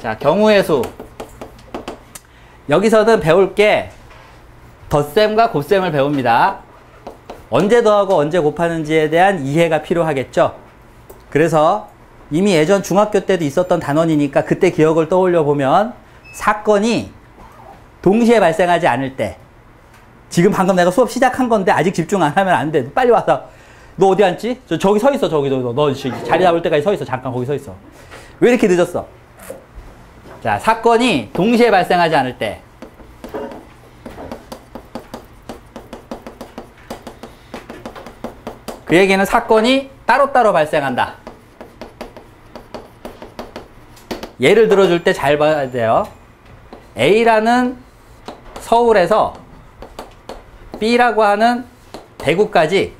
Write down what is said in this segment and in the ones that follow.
자, 경우의 수. 여기서는 배울 게 덧셈과 곱셈을 배웁니다. 언제 더하고 언제 곱하는지에 대한 이해가 필요하겠죠. 그래서 이미 예전 중학교 때도 있었던 단원이니까 그때 기억을 떠올려 보면 사건이 동시에 발생하지 않을 때, 지금 방금 내가 수업 시작한 건데 아직 집중 안 하면 안 돼. 빨리 와서. 너 어디 앉지? 저기 서 있어. 저기 너 자리 잡을 때까지 서 있어. 잠깐 거기 서 있어. 왜 이렇게 늦었어? 자, 사건이 동시에 발생하지 않을 때, 그 얘기는 사건이 따로따로 발생한다. 예를 들어줄 때 잘 봐야 돼요. A라는 서울에서 B라고 하는 대구까지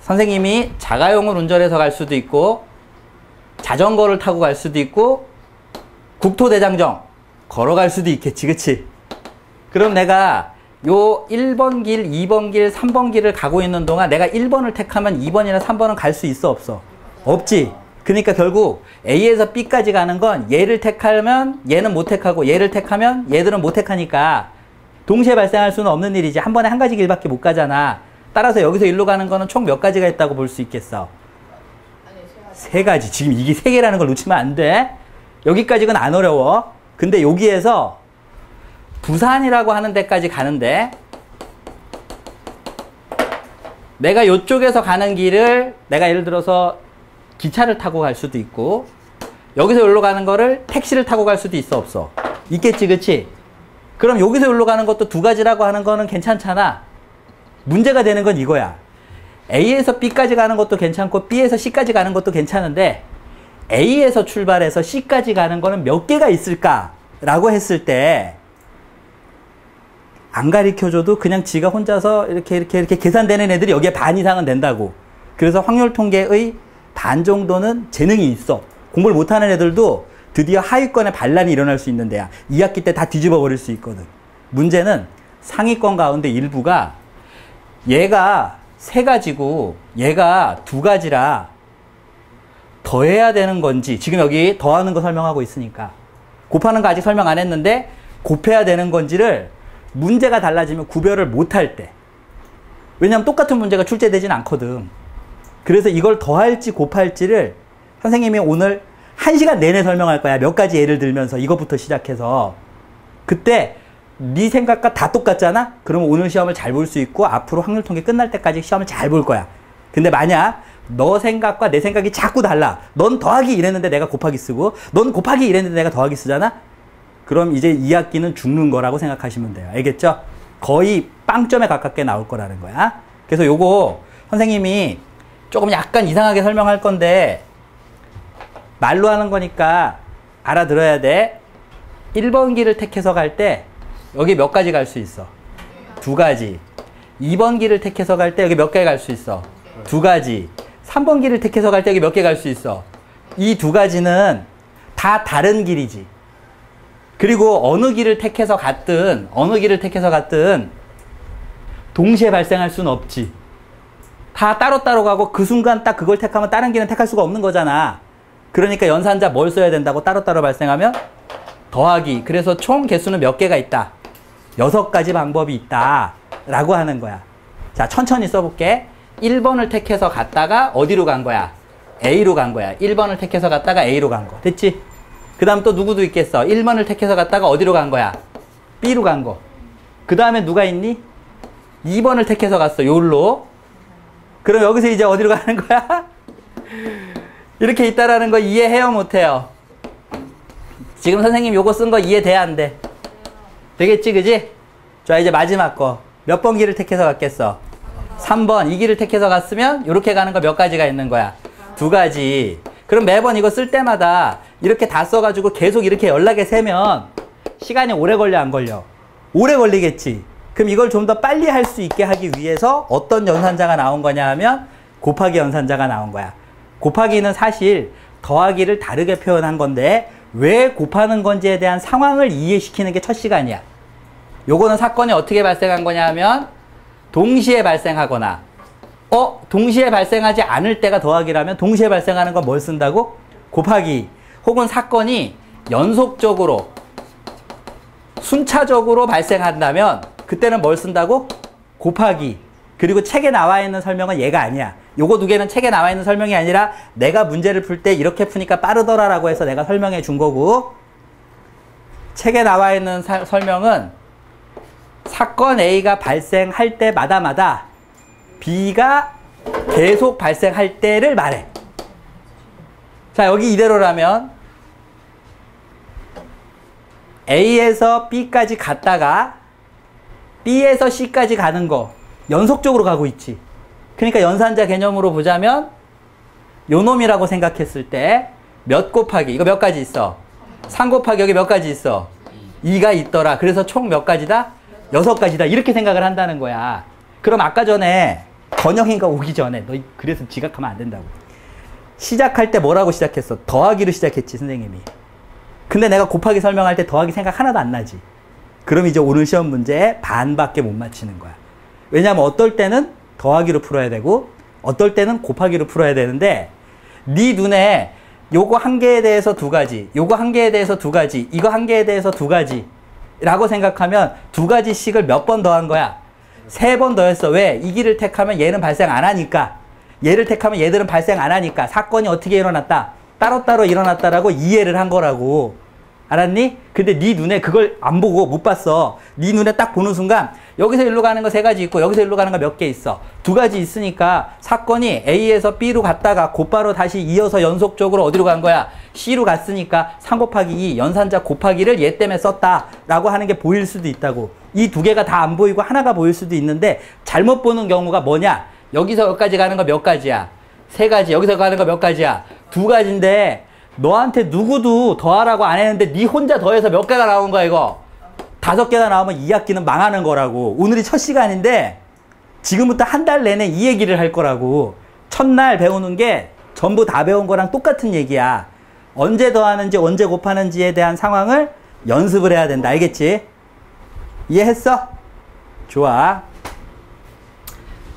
선생님이 자가용을 운전해서 갈 수도 있고 자전거를 타고 갈 수도 있고 국토대장정 걸어갈 수도 있겠지, 그치? 그럼 내가 요 1번 길, 2번 길, 3번 길을 가고 있는 동안 내가 1번을 택하면 2번이나 3번은 갈 수 있어, 없어? 없지. 그러니까 결국 A에서 B까지 가는 건 얘를 택하면 얘는 못 택하고 얘를 택하면 얘들은 못 택하니까 동시에 발생할 수는 없는 일이지. 한 번에 한 가지 길밖에 못 가잖아. 따라서 여기서 일로 가는 거는 총 몇 가지가 있다고 볼 수 있겠어? 세 가지. 지금 이게 세 개라는 걸 놓치면 안 돼. 여기까지는 안 어려워. 근데 여기에서 부산이라고 하는 데까지 가는데 내가 이쪽에서 가는 길을 내가 예를 들어서 기차를 타고 갈 수도 있고 여기서 여기로 가는 거를 택시를 타고 갈 수도 있어, 없어? 있겠지, 그치? 그럼 여기서 여기로 가는 것도 두 가지라고 하는 거는 괜찮잖아. 문제가 되는 건 이거야. A에서 B까지 가는 것도 괜찮고 B에서 C까지 가는 것도 괜찮은데 A에서 출발해서 C까지 가는 거는 몇 개가 있을까라고 했을 때 안 가르쳐줘도 그냥 지가 혼자서 이렇게 계산되는 애들이 여기에 반 이상은 된다고. 그래서 확률 통계의 반 정도는 재능이 있어. 공부를 못하는 애들도 드디어 하위권에 반란이 일어날 수 있는 데야. 2학기 때 다 뒤집어 버릴 수 있거든. 문제는 상위권 가운데 일부가 얘가 세 가지고 얘가 두 가지라 더해야 되는 건지, 지금 여기 더하는 거 설명하고 있으니까 곱하는 거 아직 설명 안 했는데 곱해야 되는 건지를 문제가 달라지면 구별을 못할 때, 왜냐하면 똑같은 문제가 출제되진 않거든. 그래서 이걸 더할지 곱할지를 선생님이 오늘 1시간 내내 설명할 거야. 몇 가지 예를 들면서 이것부터 시작해서. 그때 네 생각과 다 똑같잖아? 그러면 오늘 시험을 잘 볼 수 있고 앞으로 확률 통계 끝날 때까지 시험을 잘 볼 거야. 근데 만약 너 생각과 내 생각이 자꾸 달라. 넌 더하기 이랬는데 내가 곱하기 쓰고 넌 곱하기 이랬는데 내가 더하기 쓰잖아? 그럼 이제 2학기는 죽는 거라고 생각하시면 돼요. 알겠죠? 거의 빵점에 가깝게 나올 거라는 거야. 그래서 요거 선생님이 조금 약간 이상하게 설명할 건데 말로 하는 거니까 알아들어야 돼. 1번 길을 택해서 갈 때 여기 몇 가지 갈 수 있어? 두 가지. 2번 길을 택해서 갈 때 여기 몇 개 갈 수 있어? 두 가지. 3번 길을 택해서 갈 때 여기 몇 개 갈 수 있어? 이 두 가지는 다 다른 길이지. 그리고 어느 길을 택해서 갔든 동시에 발생할 수는 없지. 다 따로따로 가고 그 순간 딱 그걸 택하면 다른 길은 택할 수가 없는 거잖아. 그러니까 연산자 뭘 써야 된다고? 따로따로 발생하면 더하기. 그래서 총 개수는 몇 개가 있다? 6가지 방법이 있다 라고 하는 거야. 자, 천천히 써볼게. 1번을 택해서 갔다가 어디로 간 거야? A로 간 거야. 1번을 택해서 갔다가 A로 간 거. 됐지? 그 다음 또 누구도 있겠어? 1번을 택해서 갔다가 어디로 간 거야? B로 간 거. 그 다음에 누가 있니? 2번을 택해서 갔어. 요로. 그럼 여기서 이제 어디로 가는 거야? 이렇게 있다라는 거 이해해요, 못해요? 지금 선생님 요거 쓴 거 이해돼, 안 돼? 되겠지, 그지? 자, 이제 마지막 거. 몇 번 길을 택해서 갔겠어? 3번. 이 길을 택해서 갔으면 이렇게 가는 거 몇 가지가 있는 거야? 두 가지. 그럼 매번 이거 쓸 때마다 이렇게 다 써가지고 계속 이렇게 연락에 세면 시간이 오래 걸려, 안 걸려? 오래 걸리겠지. 그럼 이걸 좀 더 빨리 할 수 있게 하기 위해서 어떤 연산자가 나온 거냐 하면 곱하기 연산자가 나온 거야. 곱하기는 사실 더하기를 다르게 표현한 건데 왜 곱하는 건지에 대한 상황을 이해시키는 게 첫 시간이야. 요거는 사건이 어떻게 발생한 거냐 하면 동시에 발생하거나 동시에 발생하지 않을 때가 더하기라면 동시에 발생하는 건 뭘 쓴다고? 곱하기. 혹은 사건이 연속적으로 순차적으로 발생한다면 그때는 뭘 쓴다고? 곱하기. 그리고 책에 나와 있는 설명은 얘가 아니야. 요거 두 개는 책에 나와 있는 설명이 아니라 내가 문제를 풀 때 이렇게 푸니까 빠르더라라고 해서 내가 설명해 준 거고, 책에 나와 있는 설명은 사건 A가 발생할 때마다 B가 계속 발생할 때를 말해. 자, 여기 이대로라면 A에서 B까지 갔다가 B에서 C까지 가는 거 연속적으로 가고 있지. 그러니까 연산자 개념으로 보자면 요 놈이라고 생각했을 때 몇 곱하기, 이거 몇 가지 있어? 3 곱하기 여기 몇 가지 있어? 2가 있더라. 그래서 총 몇 가지다? 6가지다. 이렇게 생각을 한다는 거야. 그럼 아까 전에 건영이가 오기 전에 너 그래서 지각하면 안 된다고. 시작할 때 뭐라고 시작했어? 더하기로 시작했지, 선생님이. 근데 내가 곱하기 설명할 때 더하기 생각 하나도 안 나지. 그럼 이제 오늘 시험 문제에 반밖에 못 맞히는 거야. 왜냐하면 어떨 때는 더하기로 풀어야 되고 어떨 때는 곱하기로 풀어야 되는데 네 눈에 요거 한 개에 대해서 2가지, 요거 한 개에 대해서 2가지, 이거 한 개에 대해서 2가지 라고 생각하면 2가지씩을 몇 번 더한 거야? 3번 더했어. 왜? 이 길을 택하면 얘는 발생 안 하니까, 얘를 택하면 얘들은 발생 안 하니까 사건이 어떻게 일어났다? 따로따로 일어났다라고 이해를 한 거라고. 알았니? 근데 네 눈에 그걸 안 보고 못 봤어. 네 눈에 딱 보는 순간 여기서 일로 가는 거 3가지 있고 여기서 일로 가는 거 몇 개 있어. 2가지 있으니까 사건이 A에서 B로 갔다가 곧바로 다시 이어서 연속적으로 어디로 간 거야? C로 갔으니까 3 곱하기 2 연산자 곱하기를 얘 때문에 썼다라고 하는 게 보일 수도 있다고. 이 2개가 다 안 보이고 하나가 보일 수도 있는데 잘못 보는 경우가 뭐냐? 여기서 여기까지 가는 거 몇 가지야? 3가지. 여기서 가는 거 몇 가지야? 2가지인데 너한테 누구도 더하라고 안 했는데 네 혼자 더해서 몇 개가 나온 거야 이거. 5개가 나오면 2학기는 망하는 거라고. 오늘이 첫 시간인데 지금부터 한 달 내내 이 얘기를 할 거라고. 첫날 배우는 게 전부 다 배운 거랑 똑같은 얘기야. 언제 더하는지 언제 곱하는지에 대한 상황을 연습을 해야 된다. 알겠지? 이해했어? 좋아.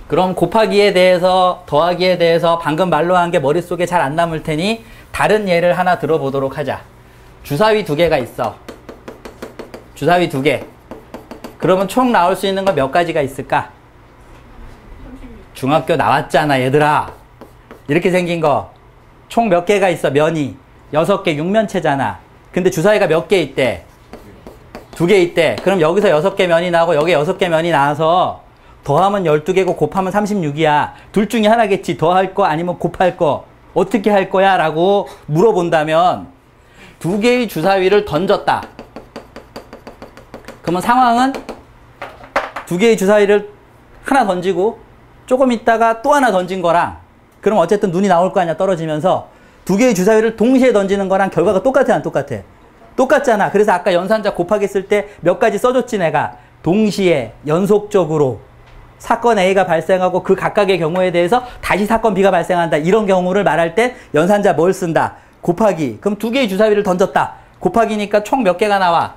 그럼 곱하기에 대해서 더하기에 대해서 방금 말로 한 게 머릿속에 잘 안 남을 테니 다른 예를 하나 들어보도록 하자. 주사위 2개가 있어. 주사위 2개. 그러면 총 나올 수 있는 건 몇 가지가 있을까? 중학교 나왔잖아 얘들아. 이렇게 생긴 거 총 몇 개가 있어? 면이 6개, 6면체잖아. 근데 주사위가 몇 개 있대? 2개 있대. 그럼 여기서 6개 면이 나오고 여기 6개 면이 나와서 더하면 12개고 곱하면 36이야. 둘 중에 하나겠지. 더할 거 아니면 곱할 거. 어떻게 할 거야? 라고 물어본다면 2개의 주사위를 던졌다. 그러면 상황은 2개의 주사위를 하나 던지고 조금 있다가 또 하나 던진 거랑, 그럼 어쨌든 눈이 나올 거 아니야 떨어지면서. 2개의 주사위를 동시에 던지는 거랑 결과가 똑같아 안 똑같아? 똑같잖아. 그래서 아까 연산자 곱하기 쓸 때 몇 가지 써줬지 내가. 동시에 연속적으로 사건 A가 발생하고 그 각각의 경우에 대해서 다시 사건 B가 발생한다. 이런 경우를 말할 때 연산자 뭘 쓴다? 곱하기. 그럼 2개의 주사위를 던졌다. 곱하기니까 총 몇 개가 나와?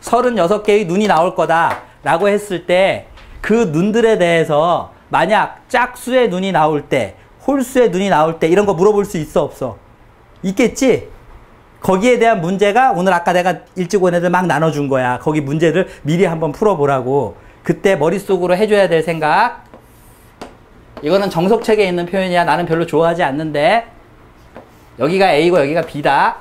36개의 눈이 나올 거다 라고 했을 때 그 눈들에 대해서 만약 짝수의 눈이 나올 때, 홀수의 눈이 나올 때 이런 거 물어볼 수 있어 없어? 있겠지? 거기에 대한 문제가 오늘 아까 내가 일찍 온 애들 막 나눠준 거야. 거기 문제를 미리 한번 풀어보라고. 그때 머릿속으로 해줘야 될 생각. 이거는 정석책에 있는 표현이야. 나는 별로 좋아하지 않는데 여기가 A고 여기가 B다.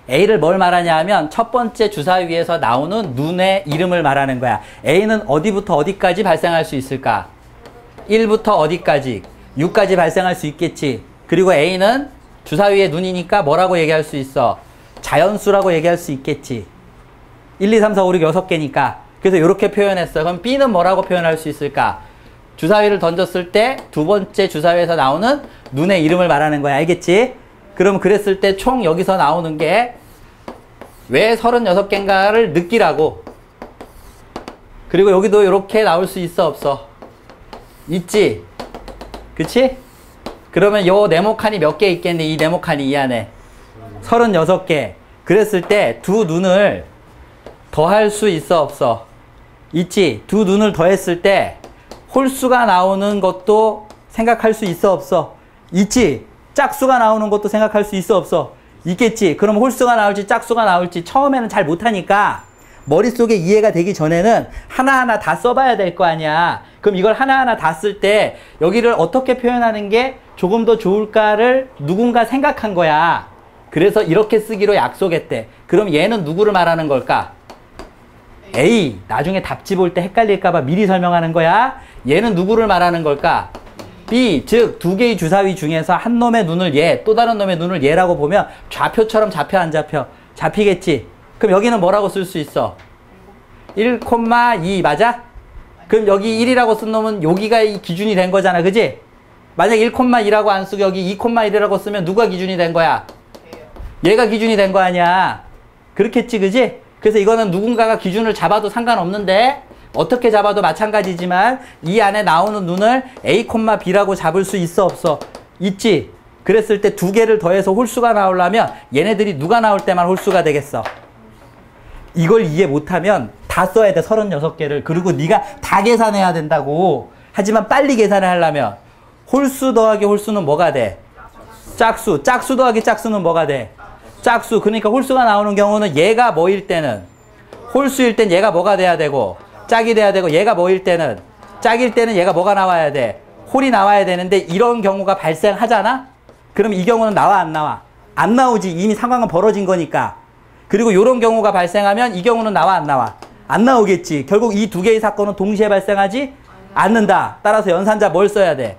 A를 뭘 말하냐 하면 첫 번째 주사위에서 나오는 눈의 이름을 말하는 거야. A는 어디부터 어디까지 발생할 수 있을까? 1부터 어디까지? 6까지 발생할 수 있겠지. 그리고 A는 주사위의 눈이니까 뭐라고 얘기할 수 있어? 자연수라고 얘기할 수 있겠지. 1, 2, 3, 4, 5, 6, 6개니까. 그래서 이렇게 표현했어. 그럼 B는 뭐라고 표현할 수 있을까? 주사위를 던졌을 때 두 번째 주사위에서 나오는 눈의 이름을 말하는 거야. 알겠지? 그럼 그랬을 때 총 여기서 나오는 게 왜 36개인가를 느끼라고. 그리고 여기도 이렇게 나올 수 있어 없어? 있지? 그치? 그러면 요 네모칸이 몇 개 있겠니? 이 네모칸이 이 안에 36개. 그랬을 때 두 눈을 더할 수 있어 없어? 있지? 두 눈을 더했을 때 홀수가 나오는 것도 생각할 수 있어 없어? 있지. 짝수가 나오는 것도 생각할 수 있어 없어? 있겠지. 그럼 홀수가 나올지 짝수가 나올지 처음에는 잘 못하니까 머릿속에 이해가 되기 전에는 하나하나 다 써봐야 될 거 아니야. 그럼 이걸 하나하나 다 쓸 때 여기를 어떻게 표현하는 게 조금 더 좋을까를 누군가 생각한 거야. 그래서 이렇게 쓰기로 약속했대. 그럼 얘는 누구를 말하는 걸까? A. 나중에 답지 볼 때 헷갈릴까봐 미리 설명하는 거야. 얘는 누구를 말하는 걸까? B. 즉 두 개의 주사위 중에서 한 놈의 눈을 얘, 또 다른 놈의 눈을 얘라고 보면 좌표처럼 잡혀 안 잡혀? 잡히겠지. 그럼 여기는 뭐라고 쓸 수 있어? 1,2 맞아? 그럼 여기 1이라고 쓴 놈은 여기가 이 기준이 된 거잖아. 그지? 만약 1,2라고 안 쓰고 여기 2,1이라고 쓰면 누가 기준이 된 거야? 얘가 기준이 된 거 아니야. 그렇겠지. 그지? 그래서 이거는 누군가가 기준을 잡아도 상관없는데 어떻게 잡아도 마찬가지지만 이 안에 나오는 눈을 A, B라고 잡을 수 있어 없어? 있지. 그랬을 때 두 개를 더해서 홀수가 나오려면 얘네들이 누가 나올 때만 홀수가 되겠어? 이걸 이해 못하면 다 써야 돼. 36개를. 그리고 네가 다 계산해야 된다고. 하지만 빨리 계산을 하려면 홀수 더하기 홀수는 뭐가 돼? 짝수. 짝수 더하기 짝수는 뭐가 돼? 짝수. 그러니까 홀수가 나오는 경우는 얘가 뭐일 때는 홀수일 땐 얘가 뭐가 돼야 되고 짝이 돼야 되고 얘가 뭐일 때는 짝일 때는 얘가 뭐가 나와야 돼? 홀이 나와야 되는데 이런 경우가 발생하잖아? 그럼 이 경우는 나와 안 나와? 안 나오지. 이미 상황은 벌어진 거니까. 그리고 이런 경우가 발생하면 이 경우는 나와 안 나와? 안 나오겠지. 결국 이 두 개의 사건은 동시에 발생하지 않는다. 따라서 연산자 뭘 써야 돼?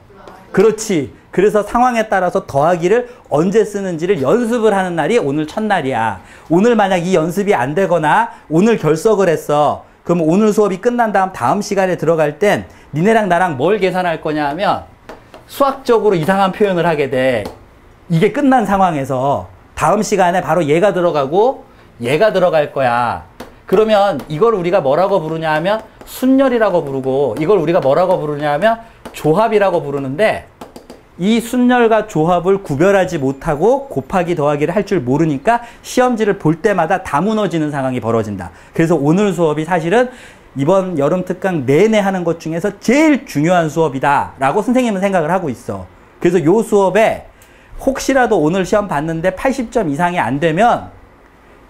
그렇지. 그래서 상황에 따라서 더하기를 언제 쓰는지를 연습을 하는 날이 오늘 첫날이야. 오늘 만약 이 연습이 안 되거나 오늘 결석을 했어. 그럼 오늘 수업이 끝난 다음 시간에 들어갈 땐 니네랑 나랑 뭘 계산할 거냐 하면 수학적으로 이상한 표현을 하게 돼. 이게 끝난 상황에서 다음 시간에 바로 얘가 들어가고 얘가 들어갈 거야. 그러면 이걸 우리가 뭐라고 부르냐 하면 순열이라고 부르고 이걸 우리가 뭐라고 부르냐 하면 조합이라고 부르는데 이 순열과 조합을 구별하지 못하고 곱하기 더하기를 할 줄 모르니까 시험지를 볼 때마다 다 무너지는 상황이 벌어진다. 그래서 오늘 수업이 사실은 이번 여름 특강 내내 하는 것 중에서 제일 중요한 수업이다 라고 선생님은 생각을 하고 있어. 그래서 요 수업에 혹시라도 오늘 시험 봤는데 80점 이상이 안 되면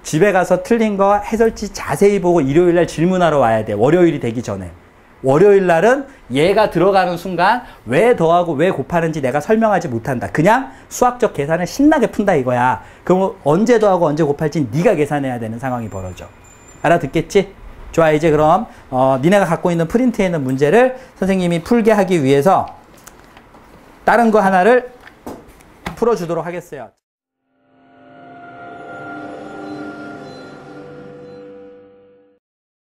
집에 가서 틀린 거 해설지 자세히 보고 일요일날 질문하러 와야 돼. 월요일이 되기 전에. 월요일날은 얘가 들어가는 순간 왜 더하고 왜 곱하는지 내가 설명하지 못한다. 그냥 수학적 계산을 신나게 푼다 이거야. 그럼 언제 더하고 언제 곱할지 네가 계산해야 되는 상황이 벌어져. 알아듣겠지? 좋아. 이제 그럼 니네가 갖고 있는 프린트에 있는 문제를 선생님이 풀게 하기 위해서 다른 거 하나를 풀어주도록 하겠어요.